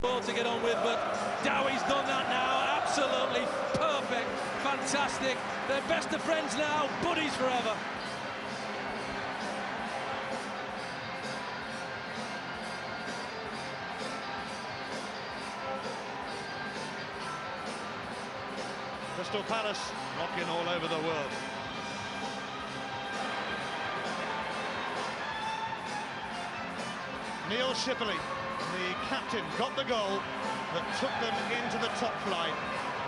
Ball to get on with, but Dowie's done that now. Absolutely perfect, fantastic. They're best of friends now, buddies forever. Crystal Palace rocking all over the world. Neil Shipley, the captain, got the goal that took them into the top flight.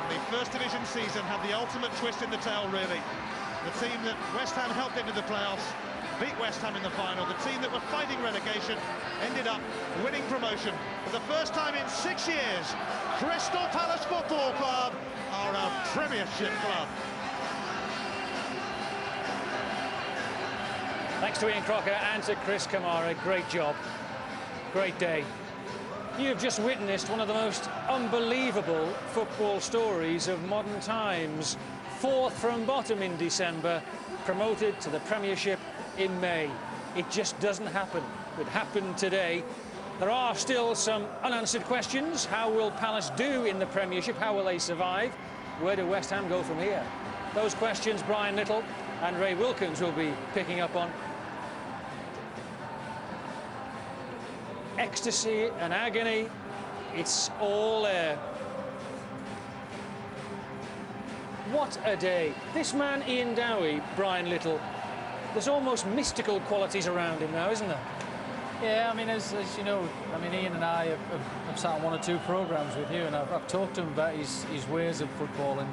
And the First Division season had the ultimate twist in the tail, really. The team that West Ham helped into the playoffs beat West Ham in the final. The team that were fighting relegation ended up winning promotion. For the first time in 6 years, Crystal Palace Football Club are a Premiership club. Thanks to Ian Crocker and to Chris Kamara. Great job. Great day. You've just witnessed one of the most unbelievable football stories of modern times. Fourth from bottom in December, promoted to the Premiership in May. It just doesn't happen. It happened today. There are still some unanswered questions. How will Palace do in the Premiership? How will they survive? Where do West Ham go from here? Those questions Brian Little and Ray Wilkins will be picking up on. Ecstasy and agony, it's all there. What a day. This man, Ian Dowie, Brian Little, there's almost mystical qualities around him now, isn't there? Yeah, I mean, as you know, I mean, Ian and I have sat on 1 or 2 programmes with you, and I've talked to him about his ways of football, and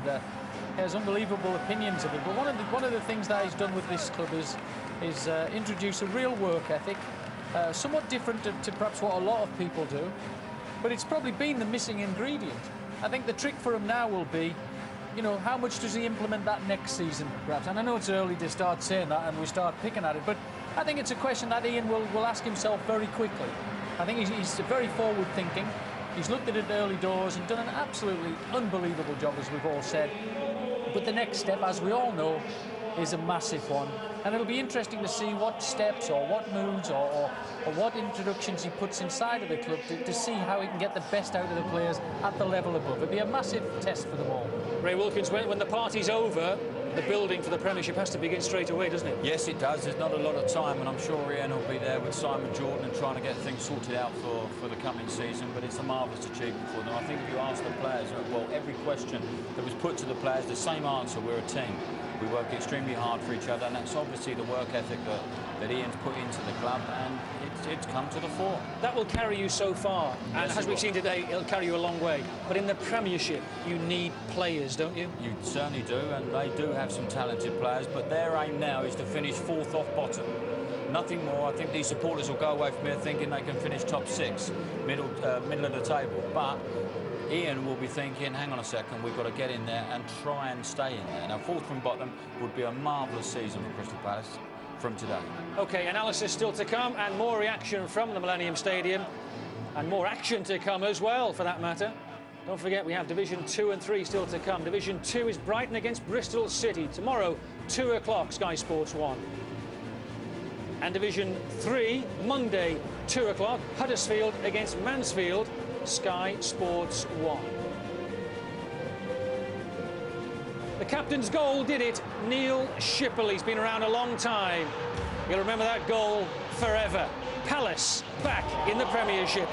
he has unbelievable opinions of it. But one of the things that he's done with this club is introduce a real work ethic, somewhat different to perhaps what a lot of people do, but it's probably been the missing ingredient. I think the trick for him now will be, you know, how much does he implement that next season, perhaps? And I know it's early to start saying that and we start picking at it, but I think it's a question that Ian will ask himself very quickly. I think he's very forward-thinking. He's looked at it early doors and done an absolutely unbelievable job, as we've all said. But the next step, as we all know, is a massive one. And it'll be interesting to see what steps or what moves or what introductions he puts inside of the club to see how he can get the best out of the players at the level above. It'll be a massive test for them all. Ray Wilkins, when the party's over, the building for the Premiership has to begin straight away, doesn't it? Yes, it does. There's not a lot of time, and I'm sure Ian will be there with Simon Jordan and trying to get things sorted out for the coming season, but it's a marvellous achievement for them. I think if you ask the players, well, every question that was put to the players, the same answer: we're a team. We work extremely hard for each other, and that's obviously the work ethic that Ian's put into the club, and it's come to the fore. That will carry you so far, and as we've seen today, it'll carry you a long way. But in the Premiership, you need players, don't you? You certainly do, and they do have some talented players, but their aim now is to finish 4th off bottom. Nothing more. I think these supporters will go away from here thinking they can finish top 6, middle of the table. But Ian will be thinking, hang on a second, we've got to get in there and try and stay in there. Now, 4th from bottom would be a marvellous season for Crystal Palace from today. OK, analysis still to come and more reaction from the Millennium Stadium and more action to come as well, for that matter. Don't forget, we have Division 2 and 3 still to come. Division 2 is Brighton against Bristol City. Tomorrow, 2 o'clock, Sky Sports 1. And Division 3, Monday, 2 o'clock, Huddersfield against Mansfield, Sky Sports 1. The captain's goal did it. Neil Shipley's been around a long time. You'll remember that goal forever. Palace back in the Premiership.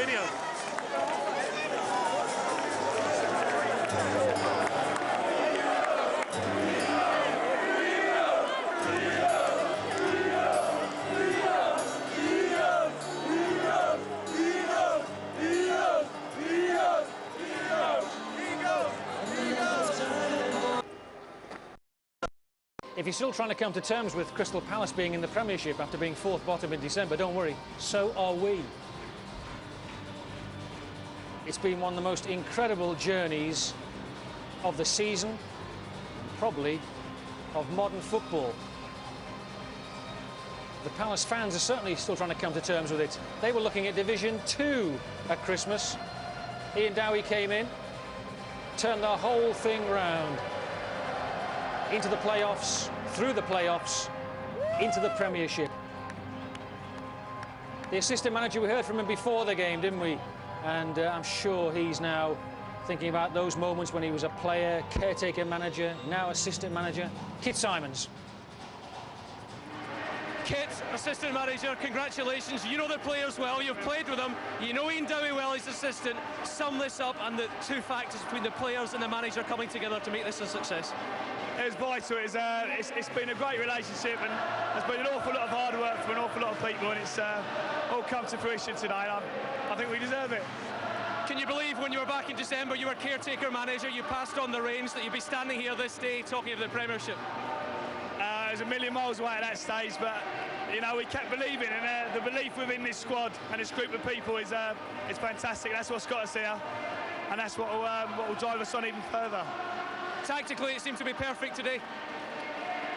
Fabinho. If you're still trying to come to terms with Crystal Palace being in the Premiership after being fourth bottom in December, don't worry, so are we. It's been one of the most incredible journeys of the season, probably of modern football. The Palace fans are certainly still trying to come to terms with it. They were looking at Division 2 at Christmas. Ian Dowie came in, turned the whole thing round. Into the playoffs, through the playoffs, into the Premiership. The assistant manager, we heard from him before the game, didn't we? And I'm sure he's now thinking about those moments when he was a player, caretaker manager, now assistant manager. Kit Symons. Kit, assistant manager, congratulations. You know the players well, you've played with them. You know Ian Dowie well, his assistant. Sum this up and the two factors between the players and the manager coming together to make this a success. It was vital. It's been a great relationship, and there's been an awful lot of hard work from an awful lot of people, and it's all come to fruition tonight. I think we deserve it. Can you believe when you were back in December, you were caretaker manager, you passed on the reins, that you'd be standing here this day talking of the Premiership? It was a million miles away at that stage, but you know, we kept believing, and the belief within this squad and this group of people is fantastic. That's what's got us here, and that's what will drive us on even further. Tactically, it seemed to be perfect today.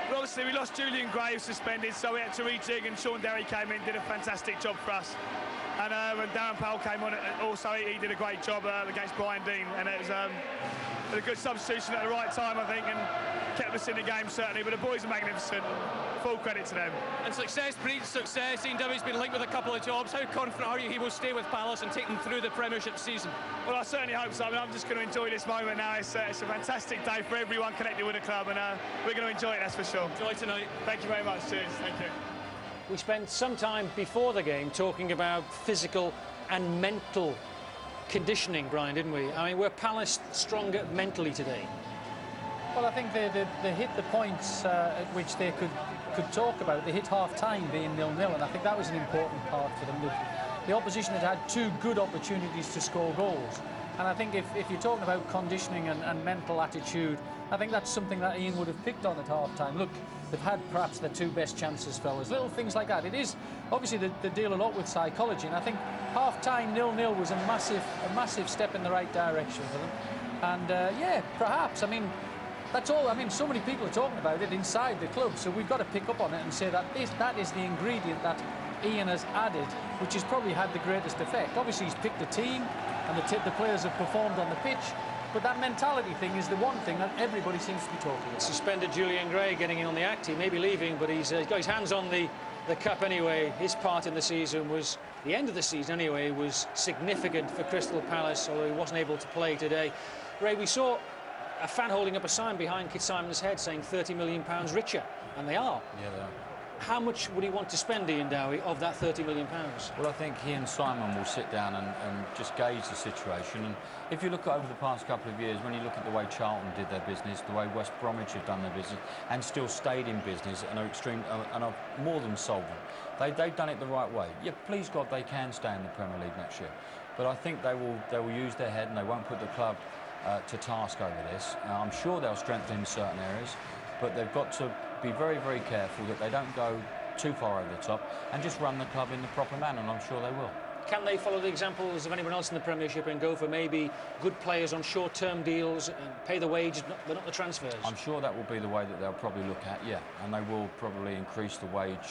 Well, obviously, we lost Julian Gray, who was suspended, so we had to rejig, and Sean Derry came in, did a fantastic job for us. And when Darren Powell came on, also he did a great job against Brian Dean, and it was a good substitution at the right time, I think, and kept us in the game, certainly. But the boys are magnificent. Full credit to them. And success breeds success. Ian Dowie's been linked with a couple of jobs. How confident are you he will stay with Palace and take them through the Premiership season? Well, I certainly hope so. I mean, I'm just going to enjoy this moment now. It's a fantastic day for everyone connected with the club, and we're going to enjoy it, that's for sure. Enjoy tonight. Thank you very much. Cheers. Thank you. We spent some time before the game talking about physical and mental conditioning, Brian, didn't we? I mean, were Palace stronger mentally today? Well, I think they hit the points at which they could talk about. They hit half-time being 0-0, and I think that was an important part for them. The opposition had had two good opportunities to score goals. And I think if you're talking about conditioning and mental attitude, I think that's something that Ian would have picked on at half-time. Look, they've had perhaps their two best chances, fellas. Little things like that. It is, obviously, they deal a lot with psychology, and I think half-time 0-0 was a massive step in the right direction for them. And, yeah, perhaps, I mean, that's all. I mean, so many people are talking about it inside the club, so we've got to pick up on it and say that that is the ingredient that Ian has added, which has probably had the greatest effect. Obviously, he's picked a team, and the players have performed on the pitch, but that mentality thing is the one thing that everybody seems to be talking about. Suspended Julian Gray getting in on the act. He may be leaving, but he's got his hands on the cup anyway. His part in the season was, the end of the season anyway, was significant for Crystal Palace, although he wasn't able to play today. Ray, we saw a fan holding up a sign behind Kit Symons' head saying £30 million richer, and they are. Yeah, they are. How much would he want to spend, Ian Dowie, of that £30 million? Well, I think he and Simon will sit down and just gauge the situation. And if you look over the past couple of years, when you look at the way Charlton did their business, the way West Bromwich have done their business, and still stayed in business and are more than solvent, they've done it the right way. Yeah, please God, they can stay in the Premier League next year. But I think they will use their head, and they won't put the club to task over this. I'm sure they'll strengthen in certain areas, but they've got to be very, very careful that they don't go too far over the top and just run the club in the proper manner, and I'm sure they will. Can they follow the examples of anyone else in the Premiership and go for maybe good players on short-term deals and pay the wages, but not the transfers? I'm sure that will be the way that they'll probably look at, yeah, and they will probably increase the wage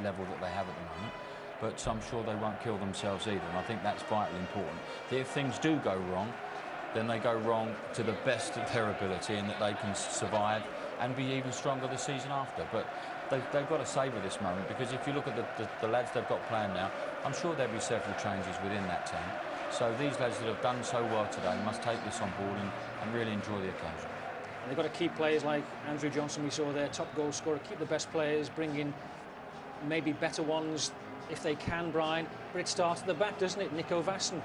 level that they have at the moment. But I'm sure they won't kill themselves either, and I think that's vitally important. If things do go wrong, then they go wrong to the best of their ability, and that they can survive and be even stronger the season after. But they've got to savour this moment, because if you look at the lads they've got playing now, I'm sure there'll be several changes within that team. So these lads that have done so well today must take this on board and really enjoy the occasion. And they've got to keep players like Andrew Johnson, we saw there, top goal scorer, keep the best players, bring in maybe better ones if they can, Brian. But it starts at the back, doesn't it? Nico Vassen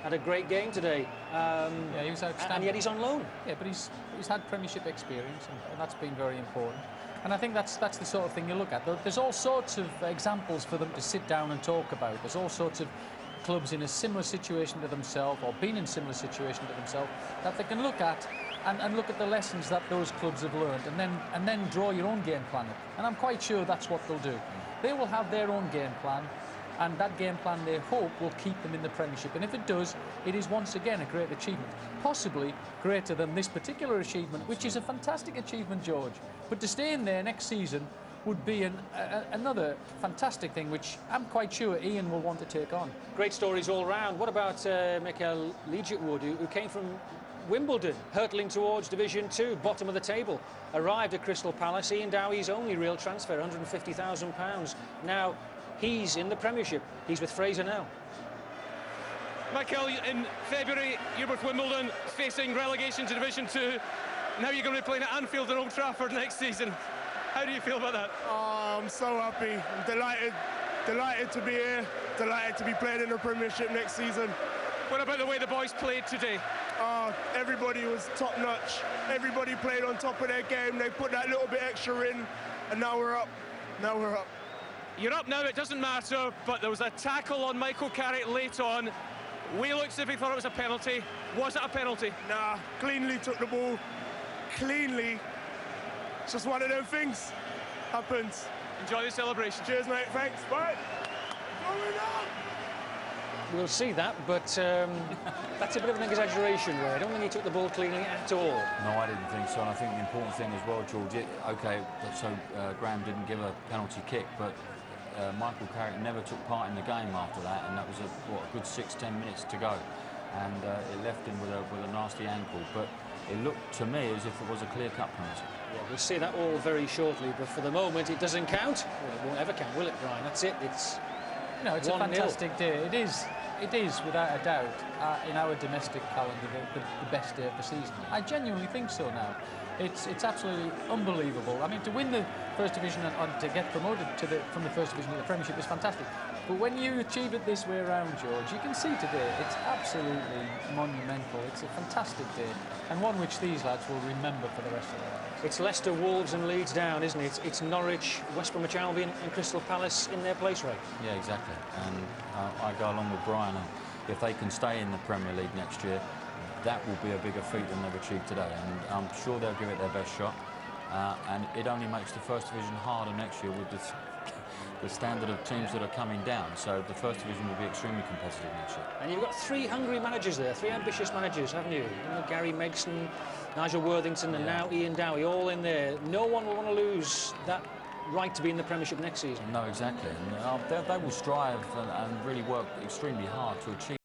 had a great game today. Yeah, he was outstanding. And yet he's on loan. Yeah, but he's had Premiership experience, and that's been very important. And I think that's the sort of thing you look at. There's all sorts of examples for them to sit down and talk about. There's all sorts of clubs in a similar situation to themselves, or been in a similar situation to themselves, that they can look at and look at the lessons that those clubs have learned, and then draw your own game plan. And I'm quite sure that's what they'll do. They will have their own game plan, and that game plan, they hope, will keep them in the Premiership. And if it does, it is once again a great achievement, possibly greater than this particular achievement, which is a fantastic achievement, George. But to stay in there next season would be another fantastic thing, which I'm quite sure Ian will want to take on. Great stories all round. What about Mikael Lijtwood, who came from Wimbledon, hurtling towards Division 2, bottom of the table, arrived at Crystal Palace. Ian Dowie's only real transfer, £150,000. Now he's in the Premiership. He's with Fraser now. Michael, in February, you're with Wimbledon, facing relegation to Division 2. Now you're going to be playing at Anfield and Old Trafford next season. How do you feel about that? Oh, I'm so happy. I'm delighted to be here, delighted to be playing in the Premiership next season. What about the way the boys played today? Everybody was top-notch. Everybody played on top of their game. They put that little bit extra in, and now we're up. Now we're up. You're up now, it doesn't matter, but there was a tackle on Michael Carrick late on. We looked as if we thought it was a penalty. Was it a penalty? Nah, cleanly took the ball. Cleanly. It's just one of them things. Happens. Enjoy the celebration. Cheers, mate. Thanks. Bye. Going up. We'll see that, but that's a bit of an exaggeration, Ray. I don't think he took the ball cleanly at all. No, I didn't think so, and I think the important thing as well, George, OK, so Graham didn't give a penalty kick, but Michael Carrick never took part in the game after that, and that was a good 6-10 minutes to go, and it left him with a nasty ankle, but it looked to me as if it was a clear-cut penalty. Yeah, we'll see that all very shortly, but for the moment it doesn't count. Well, it won't ever count, will it, Brian? That's it. It's it's a fantastic day. It is without a doubt in our domestic calendar the best day of the season. I genuinely think so now. It's absolutely unbelievable. I mean, to win the First Division and to get promoted from the First Division to the Premiership is fantastic. But when you achieve it this way around, George, you can see today it's absolutely monumental. It's a fantastic day, and one which these lads will remember for the rest of their lives. It's Leicester, Wolves and Leeds down, isn't it? It's Norwich, West Bromwich Albion and Crystal Palace in their place, Ray. Yeah, exactly. And I go along with Brian. If they can stay in the Premier League next year, that will be a bigger feat than they've achieved today. And I'm sure they'll give it their best shot. And it only makes the First Division harder next year with the standard of teams that are coming down. So the First Division will be extremely competitive next year. And you've got 3 hungry managers there, 3 ambitious managers, haven't you? Gary Megson, Nigel Worthington and now Ian Dowie, all in there. No one will want to lose that right to be in the Premiership next season. No, exactly. And they will strive and really work extremely hard to achieve